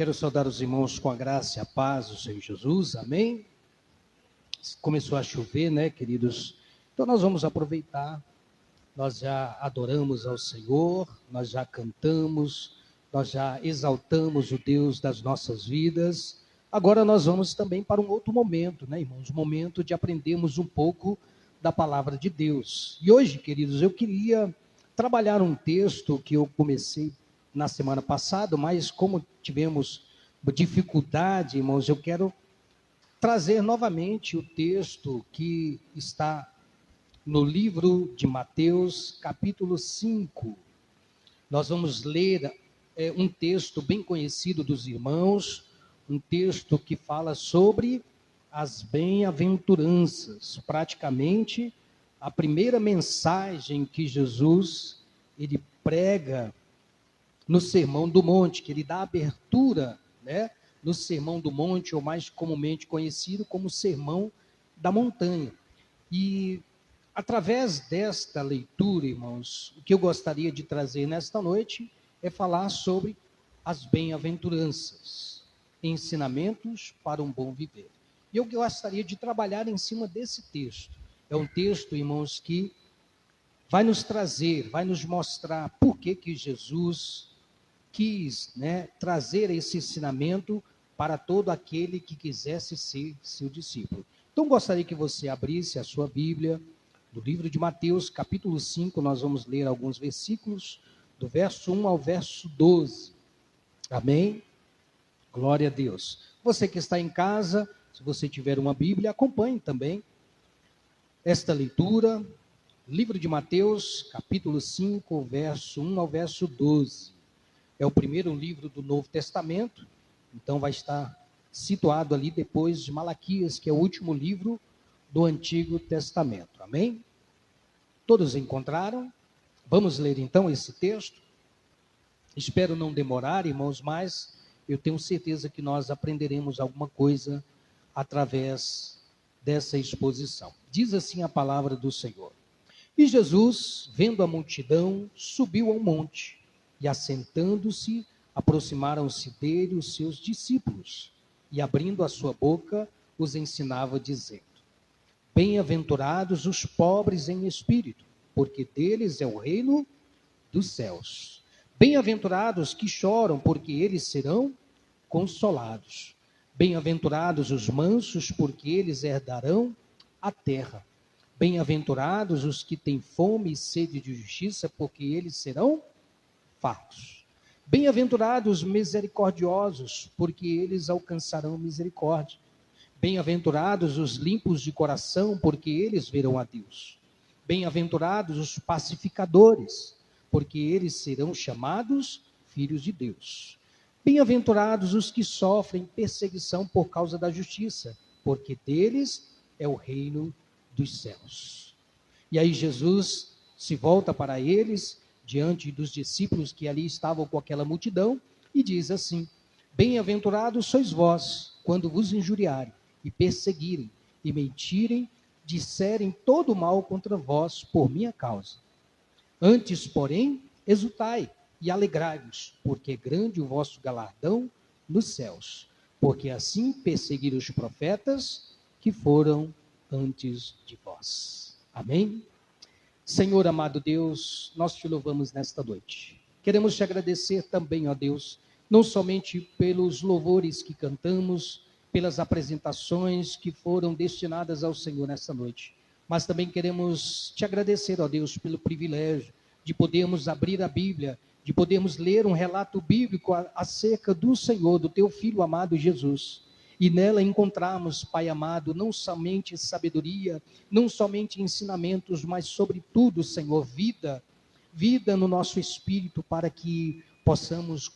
Quero saudar os irmãos com a graça e a paz do Senhor Jesus, amém? Começou a chover, né, queridos? Então nós vamos aproveitar, nós já adoramos ao Senhor, nós já cantamos, nós já exaltamos o Deus das nossas vidas. Agora nós vamos também para um outro momento, né, irmãos? Um momento de aprendermos um pouco da palavra de Deus. E hoje, queridos, eu queria trabalhar um texto que eu comecei na semana passada, mas como tivemos dificuldade, irmãos, eu quero trazer novamente o texto que está no livro de Mateus, capítulo 5. Nós vamos ler um texto bem conhecido dos irmãos, um texto que fala sobre as bem-aventuranças, praticamente a primeira mensagem que Jesus ele prega no Sermão do Monte, que ele dá abertura, né, no Sermão do Monte, ou mais comumente conhecido como Sermão da Montanha. E através desta leitura, irmãos, o que eu gostaria de trazer nesta noite é falar sobre as bem-aventuranças, ensinamentos para um bom viver. E eu gostaria de trabalhar em cima desse texto. É um texto, irmãos, que vai nos trazer, vai nos mostrar por que Jesus quis, né, trazer esse ensinamento para todo aquele que quisesse ser seu discípulo. Então, gostaria que você abrisse a sua Bíblia, no livro de Mateus, capítulo 5, nós vamos ler alguns versículos, do verso 1 ao verso 12. Amém? Glória a Deus. Você que está em casa, se você tiver uma Bíblia, acompanhe também esta leitura, livro de Mateus, capítulo 5, verso 1 ao verso 12. É o primeiro livro do Novo Testamento, então vai estar situado ali depois de Malaquias, que é o último livro do Antigo Testamento. Amém? Todos encontraram? Vamos ler então esse texto? Espero não demorar, irmãos, mas eu tenho certeza que nós aprenderemos alguma coisa através dessa exposição. Diz assim a palavra do Senhor. E Jesus, vendo a multidão, subiu ao monte, e assentando-se, aproximaram-se dele os seus discípulos, e abrindo a sua boca, os ensinava, dizendo: Bem-aventurados os pobres em espírito, porque deles é o reino dos céus. Bem-aventurados que choram, porque eles serão consolados. Bem-aventurados os mansos, porque eles herdarão a terra. Bem-aventurados os que têm fome e sede de justiça, porque eles serão fartos. Bem-aventurados os misericordiosos, porque eles alcançarão misericórdia. Bem-aventurados os limpos de coração, porque eles verão a Deus. Bem-aventurados os pacificadores, porque eles serão chamados filhos de Deus. Bem-aventurados os que sofrem perseguição por causa da justiça, porque deles é o reino dos céus. E aí Jesus se volta para eles, diante dos discípulos que ali estavam com aquela multidão, e diz assim: Bem-aventurados sois vós, quando vos injuriarem, e perseguirem, e mentirem, disserem todo mal contra vós por minha causa. Antes, porém, exultai e alegrai-vos, porque é grande o vosso galardão nos céus, porque assim perseguiram os profetas que foram antes de vós. Amém? Senhor amado Deus, nós te louvamos nesta noite. Queremos te agradecer também, ó Deus, não somente pelos louvores que cantamos, pelas apresentações que foram destinadas ao Senhor nesta noite, mas também queremos te agradecer, ó Deus, pelo privilégio de podermos abrir a Bíblia, de podermos ler um relato bíblico acerca do Senhor, do teu Filho amado Jesus. E nela encontramos, Pai amado, não somente sabedoria, não somente ensinamentos, mas sobretudo, Senhor, vida no nosso espírito, para que possamos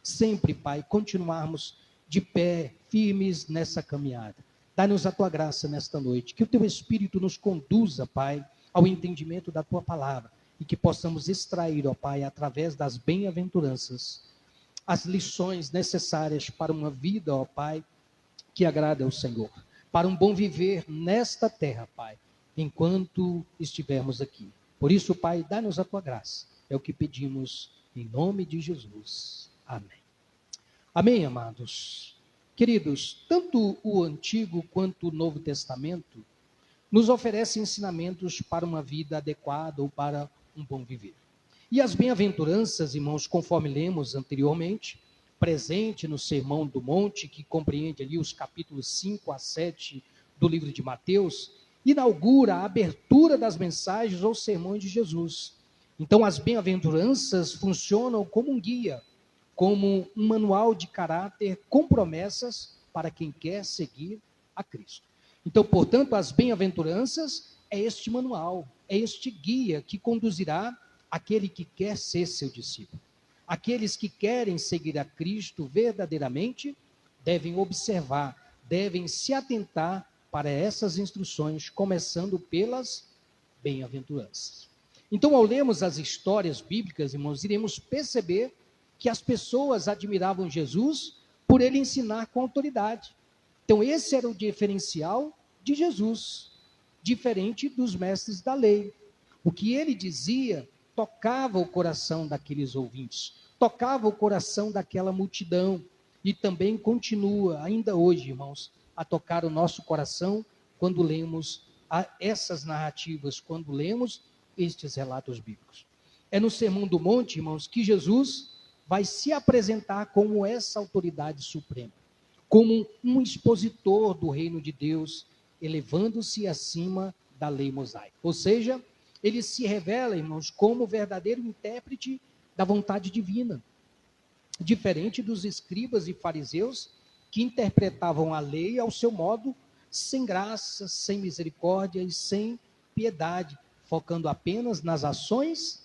sempre, Pai, continuarmos de pé, firmes nessa caminhada. Dá-nos a tua graça nesta noite, que o teu Espírito nos conduza, Pai, ao entendimento da tua palavra, e que possamos extrair, ó Pai, através das bem-aventuranças, as lições necessárias para uma vida, ó Pai, que agrada ao Senhor, para um bom viver nesta terra, Pai, enquanto estivermos aqui. Por isso, Pai, dá-nos a tua graça, é o que pedimos em nome de Jesus. Amém. Amém, amados? Queridos, tanto o Antigo quanto o Novo Testamento nos oferecem ensinamentos para uma vida adequada ou para um bom viver. E as bem-aventuranças, irmãos, conforme lemos anteriormente, presente no Sermão do Monte, que compreende ali os capítulos 5 a 7 do livro de Mateus, inaugura a abertura das mensagens ou sermões de Jesus. Então, as bem-aventuranças funcionam como um guia, como um manual de caráter com promessas para quem quer seguir a Cristo. Então, portanto, as bem-aventuranças é este manual, é este guia que conduzirá aquele que quer ser seu discípulo. Aqueles que querem seguir a Cristo verdadeiramente devem observar, devem se atentar para essas instruções, começando pelas bem-aventuranças. Então, ao lermos as histórias bíblicas, irmãos, iremos perceber que as pessoas admiravam Jesus por ele ensinar com autoridade. Então, esse era o diferencial de Jesus, diferente dos mestres da lei. O que ele dizia tocava o coração daqueles ouvintes, tocava o coração daquela multidão, e também continua, ainda hoje, irmãos, a tocar o nosso coração quando lemos essas narrativas, quando lemos estes relatos bíblicos. É no Sermão do Monte, irmãos, que Jesus vai se apresentar como essa autoridade suprema, como um expositor do reino de Deus, elevando-se acima da lei mosaica. Ou seja, ele se revela, irmãos, como o verdadeiro intérprete da vontade divina, diferente dos escribas e fariseus que interpretavam a lei ao seu modo, sem graça, sem misericórdia e sem piedade, focando apenas nas ações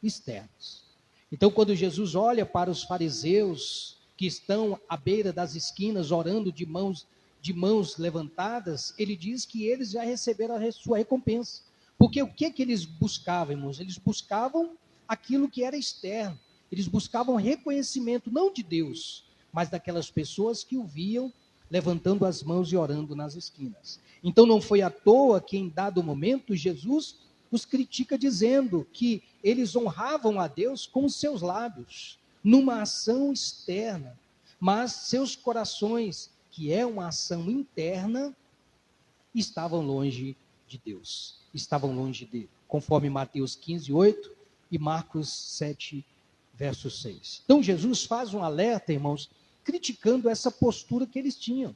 externas. Então, quando Jesus olha para os fariseus que estão à beira das esquinas orando de mãos levantadas, ele diz que eles já receberam a sua recompensa. Porque o que eles buscavam, irmãos? Eles buscavam aquilo que era externo. Eles buscavam reconhecimento não de Deus, mas daquelas pessoas que o viam levantando as mãos e orando nas esquinas. Então não foi à toa que em dado momento Jesus os critica dizendo que eles honravam a Deus com os seus lábios, numa ação externa, mas seus corações, que é uma ação interna, estavam longe de Deus, estavam longe dele, conforme Mateus 15:8 e Marcos 7, verso 6. Então Jesus faz um alerta, irmãos, criticando essa postura que eles tinham,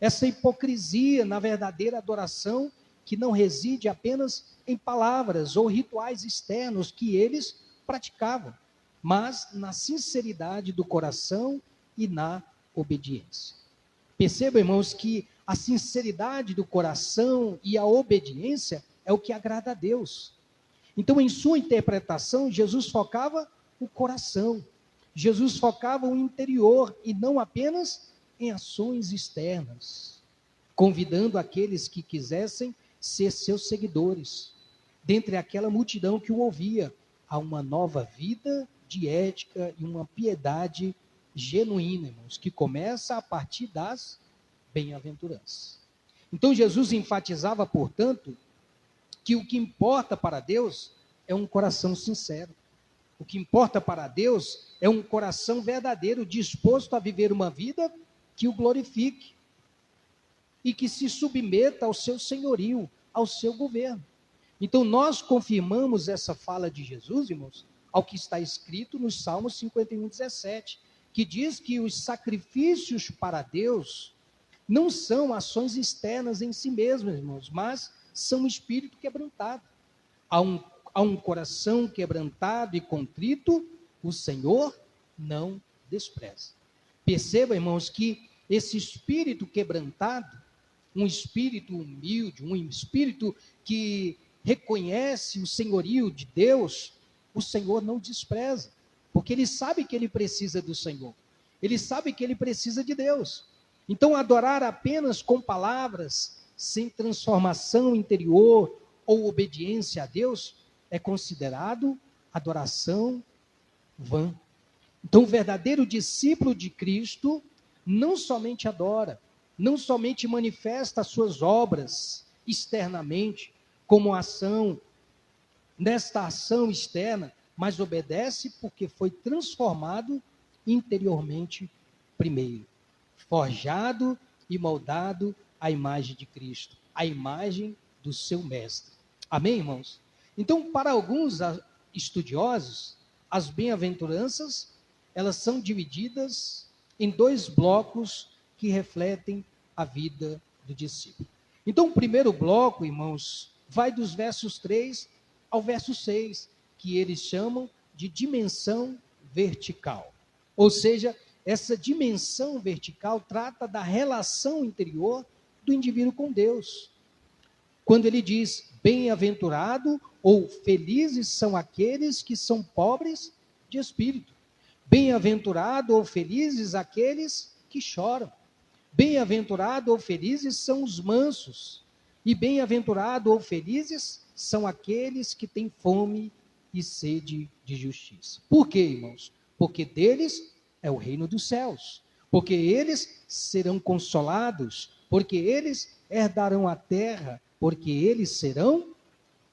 essa hipocrisia na verdadeira adoração, que não reside apenas em palavras ou rituais externos que eles praticavam, mas na sinceridade do coração e na obediência. Perceba, irmãos, que a sinceridade do coração e a obediência é o que agrada a Deus. Então, em sua interpretação, Jesus focava o coração, Jesus focava o interior e não apenas em ações externas, convidando aqueles que quisessem ser seus seguidores, dentre aquela multidão que o ouvia, a uma nova vida de ética e uma piedade genuína, irmãos, que começa a partir das bem-aventuranças. Então Jesus enfatizava, portanto, que o que importa para Deus é um coração sincero. O que importa para Deus é um coração verdadeiro, disposto a viver uma vida que o glorifique e que se submeta ao seu senhorio, ao seu governo. Então nós confirmamos essa fala de Jesus, irmãos, ao que está escrito no Salmo 51:17, que diz que os sacrifícios para Deus não são ações externas em si mesmas, irmãos, mas são um espírito quebrantado. A um coração quebrantado e contrito, o Senhor não despreza. Perceba, irmãos, que esse espírito quebrantado, um espírito humilde, um espírito que reconhece o senhorio de Deus, o Senhor não despreza, porque ele sabe que ele precisa do Senhor, ele sabe que ele precisa de Deus. Então, adorar apenas com palavras, sem transformação interior ou obediência a Deus, é considerado adoração vã. Então, o verdadeiro discípulo de Cristo não somente adora, não somente manifesta as suas obras externamente, como ação, nesta ação externa, mas obedece porque foi transformado interiormente primeiro, forjado e moldado à imagem de Cristo, à imagem do seu mestre. Amém, irmãos? Então, para alguns estudiosos, as bem-aventuranças, elas são divididas em dois blocos que refletem a vida do discípulo. Então, o primeiro bloco, irmãos, vai dos versos 3 ao verso 6, que eles chamam de dimensão vertical. Ou seja, essa dimensão vertical trata da relação interior do indivíduo com Deus. Quando ele diz, bem-aventurado ou felizes são aqueles que são pobres de espírito. Bem-aventurado ou felizes aqueles que choram. Bem-aventurado ou felizes são os mansos. E bem-aventurado ou felizes são aqueles que têm fome e sede de justiça. Por quê, irmãos? Porque deles é o reino dos céus. Porque eles serão consolados. Porque eles herdarão a terra. Porque eles serão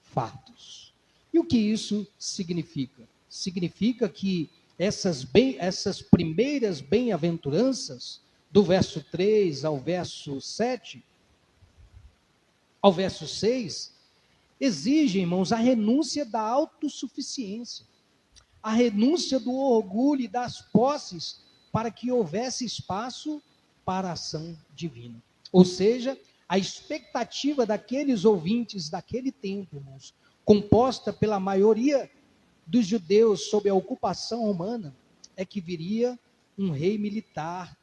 fartos. E o que isso significa? Significa que essas primeiras bem-aventuranças, do verso 3 ao verso 7, ao verso 6, exigem, irmãos, a renúncia da autossuficiência, a renúncia do orgulho e das posses, para que houvesse espaço para a ação divina. Ou seja, a expectativa daqueles ouvintes daquele tempo, irmãos, composta pela maioria dos judeus sob a ocupação romana, é que viria um rei militar,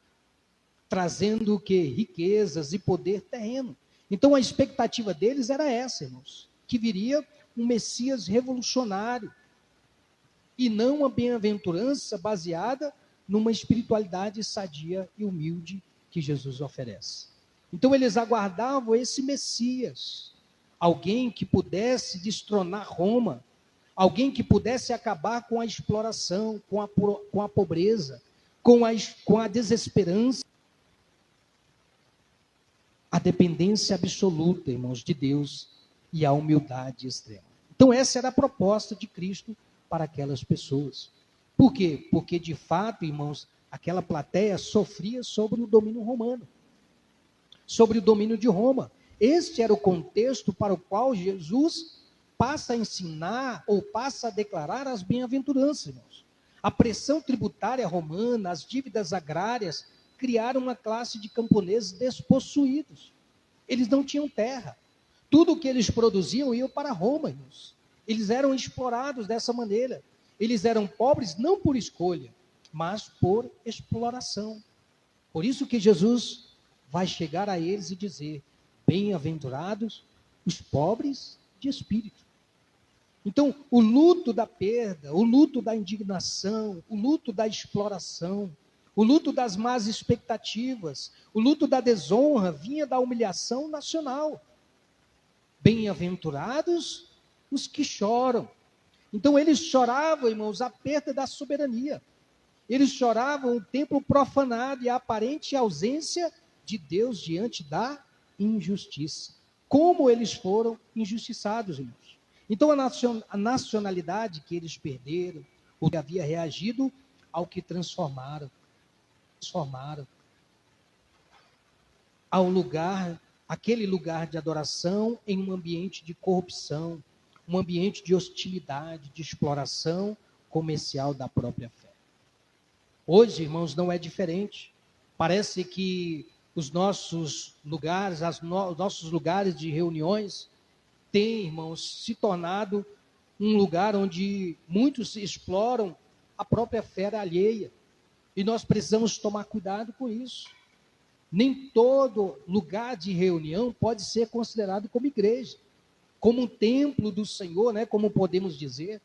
trazendo o quê? Riquezas e poder terreno. Então a expectativa deles era essa, irmãos, que viria um Messias revolucionário, e não uma bem-aventurança baseada numa espiritualidade sadia e humilde que Jesus oferece. Então eles aguardavam esse Messias, alguém que pudesse destronar Roma, alguém que pudesse acabar com a exploração, com a pobreza, com a desesperança, a dependência absoluta, irmãos, de Deus e a humildade extrema. Então essa era a proposta de Cristo para aquelas pessoas. Por quê? Porque de fato, irmãos, aquela plateia sofria sobre o domínio romano, sobre o domínio de Roma. Este era o contexto para o qual Jesus passa a ensinar ou passa a declarar as bem-aventuranças, irmãos. A pressão tributária romana, as dívidas agrárias, criaram uma classe de camponeses despossuídos. Eles não tinham terra. Tudo o que eles produziam ia para Roma, irmãos. Eles eram explorados dessa maneira. Eles eram pobres não por escolha, mas por exploração. Por isso que Jesus vai chegar a eles e dizer, bem-aventurados os pobres de espírito. Então, o luto da perda, o luto da indignação, o luto da exploração, o luto das más expectativas, o luto da desonra vinha da humilhação nacional. Bem-aventurados os que choram. Então eles choravam, irmãos, a perda da soberania. Eles choravam o templo profanado e a aparente ausência de Deus diante da injustiça. Como eles foram injustiçados, irmãos. Então a nacionalidade que eles perderam, o que havia reagido ao que transformaram ao lugar, aquele lugar de adoração em um ambiente de corrupção, um ambiente de hostilidade, de exploração comercial da própria fé. Hoje, irmãos, não é diferente. Parece que os nossos lugares, nossos lugares de reuniões têm, irmãos, se tornado um lugar onde muitos exploram a própria fé alheia. E nós precisamos tomar cuidado com isso. Nem todo lugar de reunião pode ser considerado como igreja, como um templo do Senhor, né, como podemos dizer.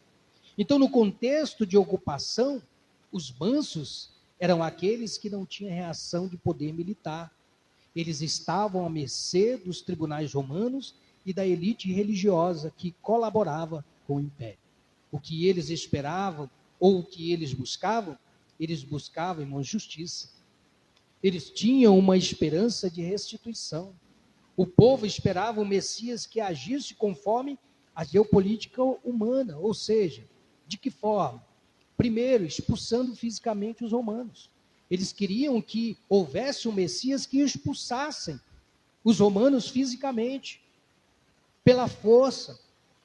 Então, no contexto de ocupação, os mansos eram aqueles que não tinham reação de poder militar. Eles estavam à mercê dos tribunais romanos e da elite religiosa que colaborava com o império. O que eles esperavam, ou o que eles buscavam, irmãos, justiça. Eles tinham uma esperança de restituição. O povo esperava o Messias que agisse conforme a geopolítica humana, ou seja, de que forma? Primeiro, expulsando fisicamente os romanos. Eles queriam que houvesse um Messias que expulsassem os romanos fisicamente, pela força.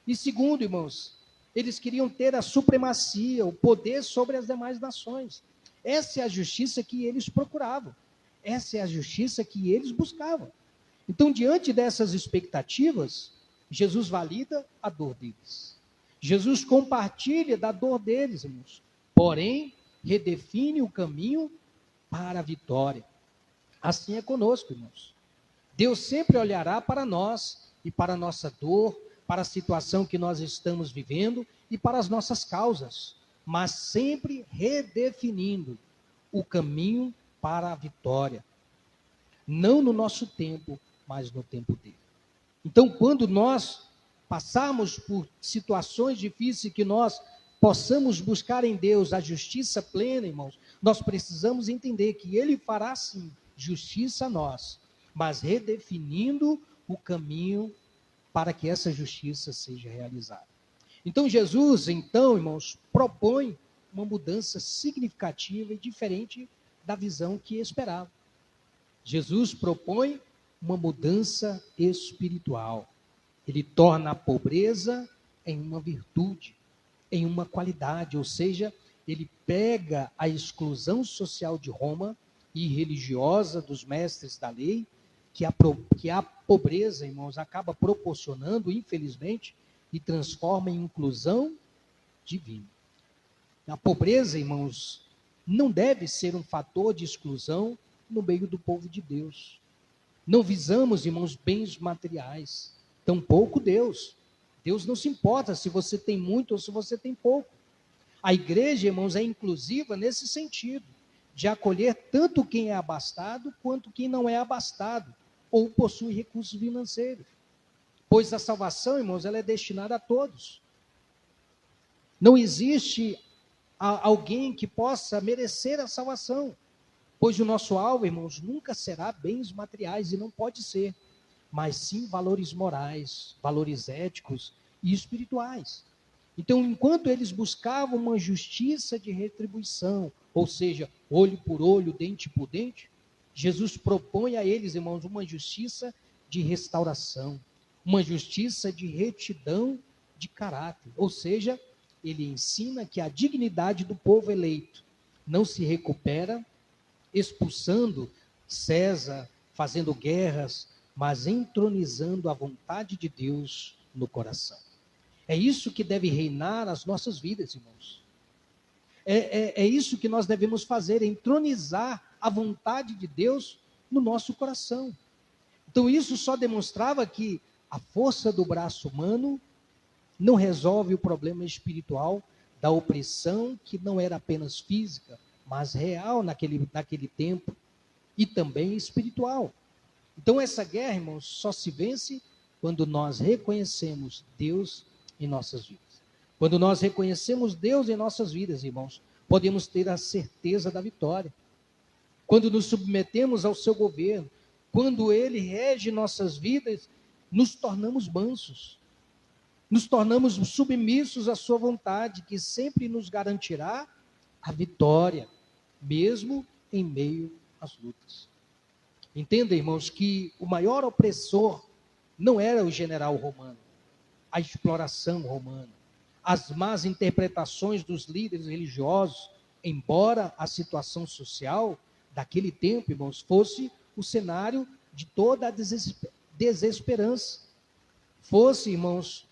E segundo, irmãos, eles queriam ter a supremacia, o poder sobre as demais nações. Essa é a justiça que eles procuravam. Essa é a justiça que eles buscavam. Então, diante dessas expectativas, Jesus valida a dor deles. Jesus compartilha da dor deles, irmãos. Porém, redefine o caminho para a vitória. Assim é conosco, irmãos. Deus sempre olhará para nós e para a nossa dor, para a situação que nós estamos vivendo e para as nossas causas, mas sempre redefinindo o caminho para a vitória. Não no nosso tempo, mas no tempo dele. Então, quando nós passarmos por situações difíceis que nós possamos buscar em Deus a justiça plena, irmãos, nós precisamos entender que Ele fará sim justiça a nós, mas redefinindo o caminho para que essa justiça seja realizada. Então Jesus, irmãos, propõe uma mudança significativa e diferente da visão que esperava. Jesus propõe uma mudança espiritual. Ele torna a pobreza em uma virtude, em uma qualidade, ou seja, ele pega a exclusão social de Roma e religiosa dos mestres da lei, que a pobreza, irmãos, acaba proporcionando, infelizmente, e transforma em inclusão divina. A pobreza, irmãos, não deve ser um fator de exclusão no meio do povo de Deus. Não visamos, irmãos, bens materiais, tampouco Deus. Deus não se importa se você tem muito ou se você tem pouco. A igreja, irmãos, é inclusiva nesse sentido, de acolher tanto quem é abastado quanto quem não é abastado ou possui recursos financeiros. Pois a salvação, irmãos, ela é destinada a todos. Não existe alguém que possa merecer a salvação, pois o nosso alvo, irmãos, nunca será bens materiais, e não pode ser, mas sim valores morais, valores éticos e espirituais. Então, enquanto eles buscavam uma justiça de retribuição, ou seja, olho por olho, dente por dente, Jesus propõe a eles, irmãos, uma justiça de restauração, uma justiça de retidão de caráter, ou seja, ele ensina que a dignidade do povo eleito não se recupera expulsando César, fazendo guerras, mas entronizando a vontade de Deus no coração. É isso que deve reinar as nossas vidas, irmãos. É isso que nós devemos fazer, entronizar a vontade de Deus no nosso coração. Então isso só demonstrava que a força do braço humano não resolve o problema espiritual da opressão, que não era apenas física, mas real naquele tempo, e também espiritual. Então essa guerra, irmãos, só se vence quando nós reconhecemos Deus em nossas vidas. Quando nós reconhecemos Deus em nossas vidas, irmãos, podemos ter a certeza da vitória. Quando nos submetemos ao seu governo, quando ele rege nossas vidas, nos tornamos mansos. Nos tornamos submissos à sua vontade, que sempre nos garantirá a vitória, mesmo em meio às lutas. Entenda, irmãos, que o maior opressor não era o general romano, a exploração romana, as más interpretações dos líderes religiosos, embora a situação social daquele tempo, irmãos, fosse o cenário de toda a desesperança, fosse, irmãos,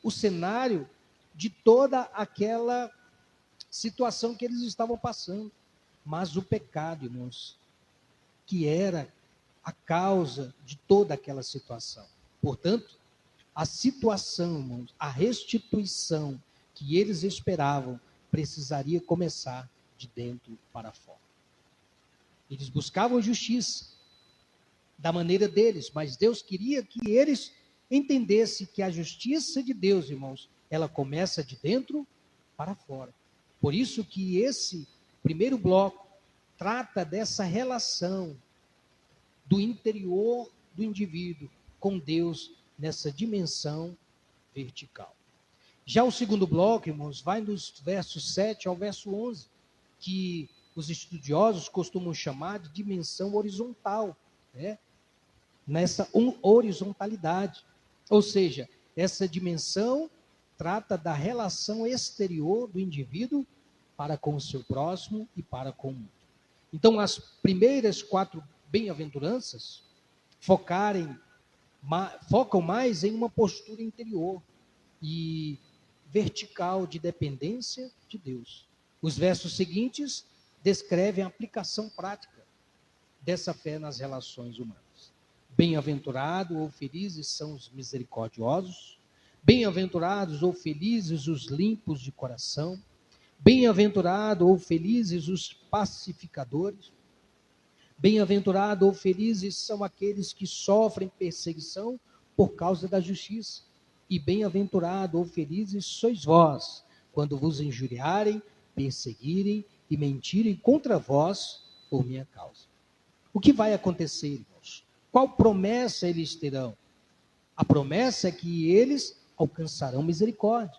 o cenário de toda aquela situação que eles estavam passando. Mas o pecado, irmãos, que era a causa de toda aquela situação. Portanto, a situação, irmãos, a restituição que eles esperavam, precisaria começar de dentro para fora. Eles buscavam justiça da maneira deles, mas Deus queria que eles entendessem que a justiça de Deus, irmãos, ela começa de dentro para fora. Por isso que esse primeiro bloco trata dessa relação do interior do indivíduo com Deus nessa dimensão vertical. Já o segundo bloco, irmãos, vai dos versos 7 ao verso 11, que os estudiosos costumam chamar de dimensão horizontal, né? Nessa horizontalidade. Ou seja, essa dimensão trata da relação exterior do indivíduo para com o seu próximo e para com o mundo. Então, as primeiras 4 bem-aventuranças focam mais em uma postura interior e vertical de dependência de Deus. Os versos seguintes descrevem a aplicação prática dessa fé nas relações humanas. Bem-aventurado ou felizes são os misericordiosos, bem-aventurados ou felizes os limpos de coração, bem-aventurado ou felizes os pacificadores, bem-aventurado ou felizes são aqueles que sofrem perseguição por causa da justiça, e bem-aventurado ou felizes sois vós, quando vos injuriarem, perseguirem e mentirem contra vós por minha causa. O que vai acontecer, irmãos? Qual promessa eles terão? A promessa é que eles alcançarão misericórdia.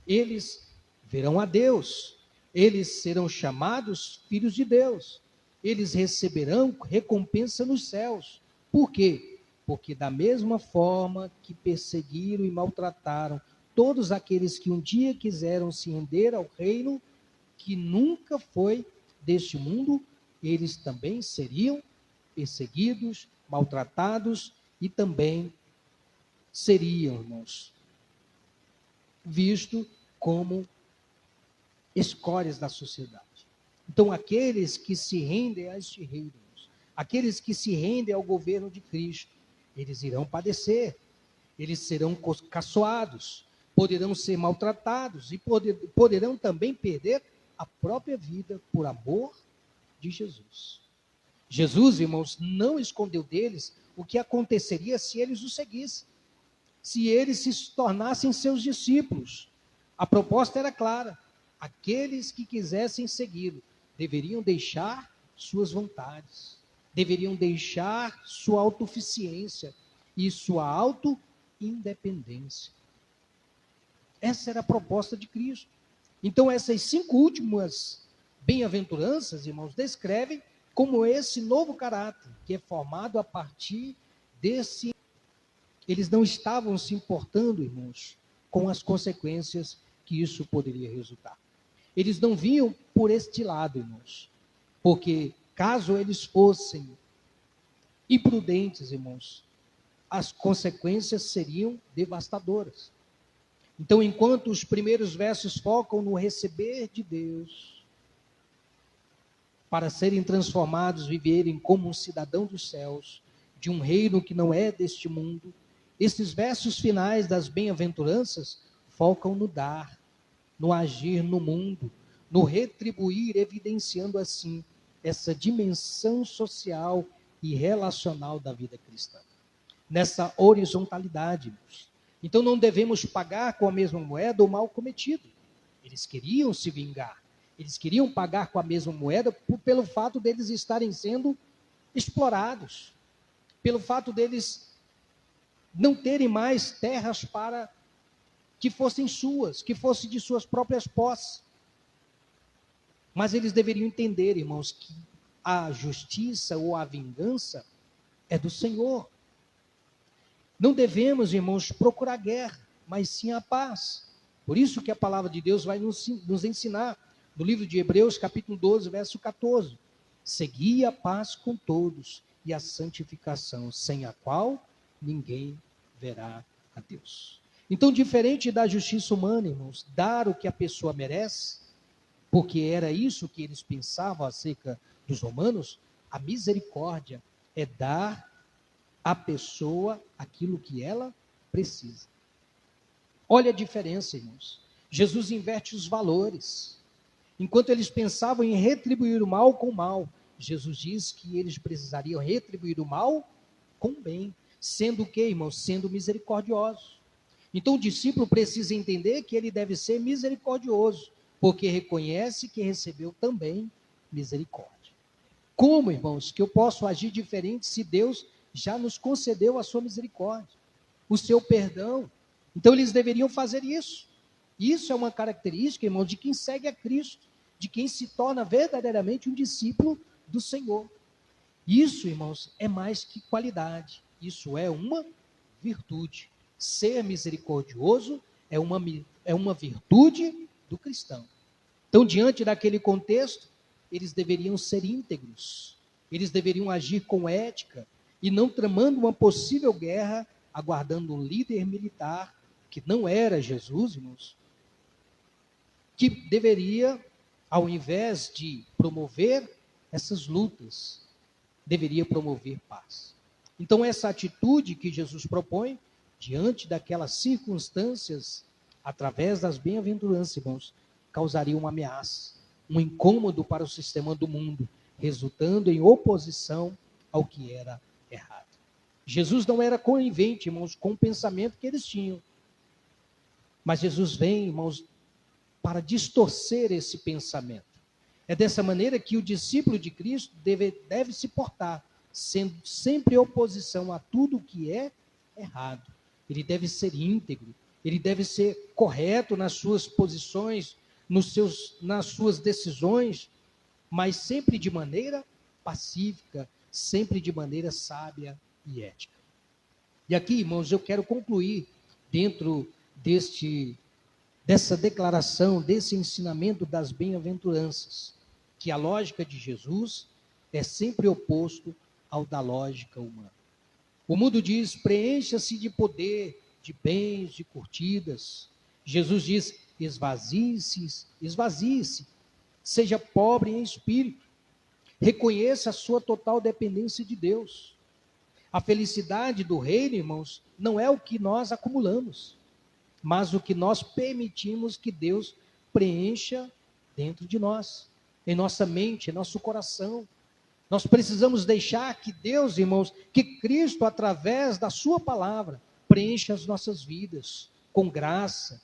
Eles verão a Deus. Eles serão chamados filhos de Deus. Eles receberão recompensa nos céus. Por quê? Porque da mesma forma que perseguiram e maltrataram todos aqueles que um dia quiseram se render ao reino que nunca foi deste mundo, eles também seriam perseguidos, maltratados e também seriam, irmãos, vistos como escórias da sociedade. Então, aqueles que se rendem a este reino, aqueles que se rendem ao governo de Cristo, eles irão padecer, eles serão caçoados, poderão ser maltratados e poderão também perder a própria vida por amor de Jesus. Jesus, irmãos, não escondeu deles o que aconteceria se eles o seguissem, se eles se tornassem seus discípulos. A proposta era clara: aqueles que quisessem segui-lo deveriam deixar suas vontades, deveriam deixar sua autossuficiência e sua auto-independência. Essa era a proposta de Cristo. Então, essas 5 últimas bem-aventuranças, irmãos, descrevem como esse novo caráter, que é formado a partir desse. Eles não estavam se importando, irmãos, com as consequências que isso poderia resultar. Eles não vinham por este lado, irmãos, porque caso eles fossem imprudentes, irmãos, as consequências seriam devastadoras. Então, enquanto os primeiros versos focam no receber de Deus, para serem transformados, viverem como um cidadão dos céus, de um reino que não é deste mundo, esses versos finais das bem-aventuranças focam no dar, no agir no mundo, no retribuir, evidenciando assim essa dimensão social e relacional da vida cristã. Nessa horizontalidade, então não devemos pagar com a mesma moeda o mal cometido. Eles queriam se vingar, eles queriam pagar com a mesma moeda pelo fato deles estarem sendo explorados, pelo fato deles não terem mais terras para que fossem suas, que fossem de suas próprias posses. Mas eles deveriam entender, irmãos, que a justiça ou a vingança é do Senhor. Não devemos, irmãos, procurar guerra, mas sim a paz. Por isso que a palavra de Deus vai nos ensinar, no livro de Hebreus, capítulo 12, verso 14. Segui a paz com todos e a santificação, sem a qual ninguém verá a Deus. Então, diferente da justiça humana, irmãos, dar o que a pessoa merece, porque era isso que eles pensavam acerca dos romanos, a misericórdia é dar à pessoa aquilo que ela precisa. Olha a diferença, irmãos. Jesus inverte os valores. Enquanto eles pensavam em retribuir o mal com o mal, Jesus diz que eles precisariam retribuir o mal com o bem. Sendo o quê, irmãos? Sendo misericordiosos. Então o discípulo precisa entender que ele deve ser misericordioso, porque reconhece que recebeu também misericórdia. Como, irmãos, que eu posso agir diferente se Deus já nos concedeu a sua misericórdia, o seu perdão? Então eles deveriam fazer isso. Isso é uma característica, irmãos, de quem segue a Cristo. de quem se torna verdadeiramente um discípulo do Senhor. Isso, irmãos, é mais que qualidade, isso é uma virtude. Ser misericordioso é uma virtude do cristão. Então, diante daquele contexto, eles deveriam ser íntegros, eles deveriam agir com ética e não tramando uma possível guerra, aguardando um líder militar, que não era Jesus, irmãos, que deveria, ao invés de promover essas lutas, deveria promover paz. Então, essa atitude que Jesus propõe, diante daquelas circunstâncias, através das bem-aventuranças, irmãos, causaria uma ameaça, um incômodo para o sistema do mundo, resultando em oposição ao que era errado. Jesus não era conivente, irmãos, com o pensamento que eles tinham. Mas Jesus vem, irmãos, para distorcer esse pensamento. É dessa maneira que o discípulo de Cristo deve se portar, sendo sempre oposição a tudo que é errado. Ele deve ser íntegro, ele deve ser correto nas suas posições, nas suas decisões, mas sempre de maneira pacífica, sempre de maneira sábia e ética. E aqui, irmãos, eu quero concluir dentro dessa declaração, desse ensinamento das bem-aventuranças, que a lógica de Jesus é sempre oposto ao da lógica humana. O mundo diz, preencha-se de poder, de bens, de curtidas. Jesus diz, esvazie-se, seja pobre em espírito, reconheça a sua total dependência de Deus. A felicidade do reino, irmãos, não é o que nós acumulamos, mas o que nós permitimos que Deus preencha dentro de nós, em nossa mente, em nosso coração. Nós precisamos deixar que Deus, irmãos, que Cristo, através da sua palavra, preencha as nossas vidas com graça,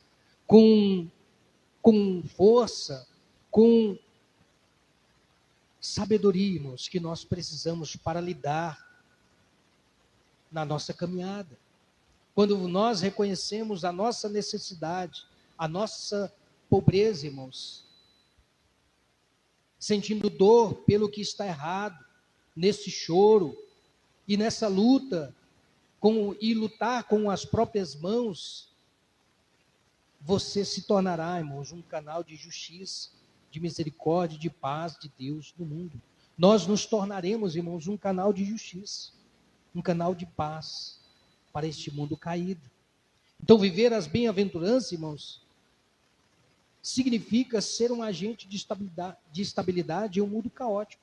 com força, com sabedoria, irmãos, que nós precisamos para lidar na nossa caminhada. Quando nós reconhecemos a nossa necessidade, a nossa pobreza, irmãos, sentindo dor pelo que está errado, nesse choro e nessa luta, e lutar com as próprias mãos, você se tornará, irmãos, um canal de justiça, de misericórdia, de paz de Deus no mundo. Nós nos tornaremos, irmãos, um canal de justiça, um canal de paz para este mundo caído. Então, viver as bem-aventuranças, irmãos, significa ser um agente de estabilidade em um mundo caótico.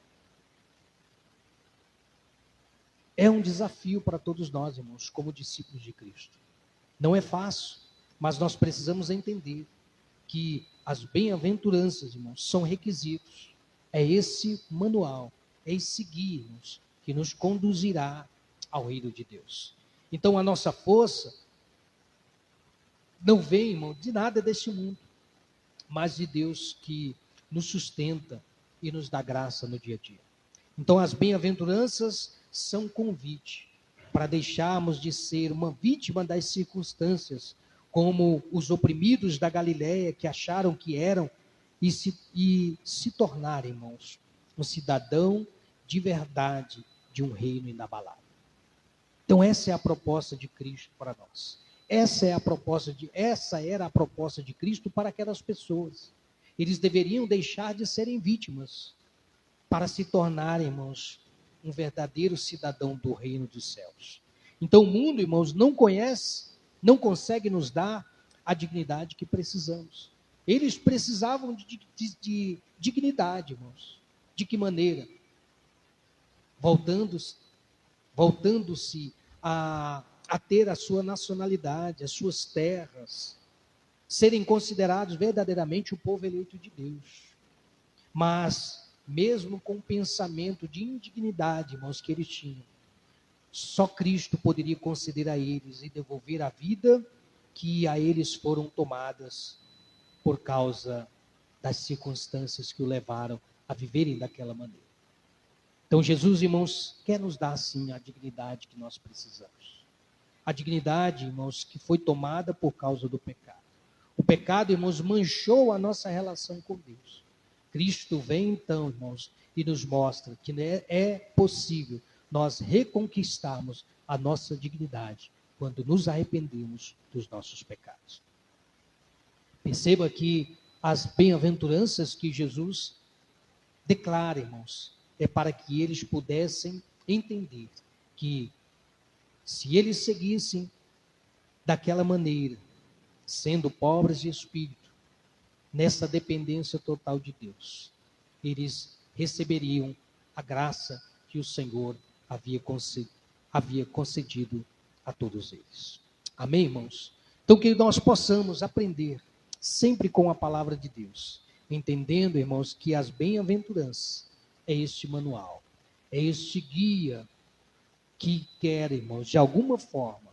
É um desafio para todos nós, irmãos, como discípulos de Cristo. Não é fácil, mas nós precisamos entender que as bem-aventuranças, irmãos, são requisitos. É esse manual, é esse guia, irmãos, que nos conduzirá ao reino de Deus. Então, a nossa força não vem, irmão, de nada deste mundo, mas de Deus que nos sustenta e nos dá graça no dia a dia. Então, as bem-aventuranças são um convite para deixarmos de ser uma vítima das circunstâncias, como os oprimidos da Galileia que acharam que eram, e se tornar, irmãos, um cidadão de verdade de um reino inabalável. Então, essa é a proposta de Cristo para nós. Essa era a proposta de Cristo para aquelas pessoas. Eles deveriam deixar de serem vítimas para se tornarem, irmãos, um verdadeiro cidadão do reino dos céus. Então, o mundo, irmãos, não consegue nos dar a dignidade que precisamos. Eles precisavam de dignidade, irmãos. De que maneira? Voltando-se a ter a sua nacionalidade, as suas terras, serem considerados verdadeiramente o povo eleito de Deus. Mas, mesmo com o pensamento de indignidade, irmãos, que eles tinham, só Cristo poderia conceder a eles e devolver a vida que a eles foram tomadas por causa das circunstâncias que o levaram a viverem daquela maneira. Então, Jesus, irmãos, quer nos dar, sim, a dignidade que nós precisamos. A dignidade, irmãos, que foi tomada por causa do pecado. O pecado, irmãos, manchou a nossa relação com Deus. Cristo vem então, irmãos, e nos mostra que é possível nós reconquistarmos a nossa dignidade quando nos arrependemos dos nossos pecados. Perceba que as bem-aventuranças que Jesus declara, irmãos, é para que eles pudessem entender que se eles seguissem daquela maneira, sendo pobres de espírito, nessa dependência total de Deus, eles receberiam a graça que o Senhor havia concedido a todos eles. Amém, irmãos? Então, que nós possamos aprender sempre com a palavra de Deus, entendendo, irmãos, que as bem-aventuranças é este manual, é este guia que quer, irmãos, de alguma forma,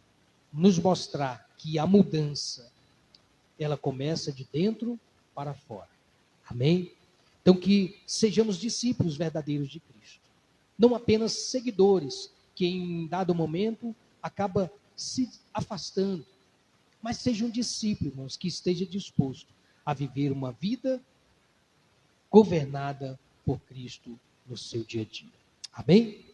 nos mostrar que a mudança, ela começa de dentro para fora. Amém? Então, que sejamos discípulos verdadeiros de Cristo. Não apenas seguidores, que em dado momento acaba se afastando, mas seja um discípulo, irmãos, que esteja disposto a viver uma vida governada por Cristo no seu dia a dia. Amém?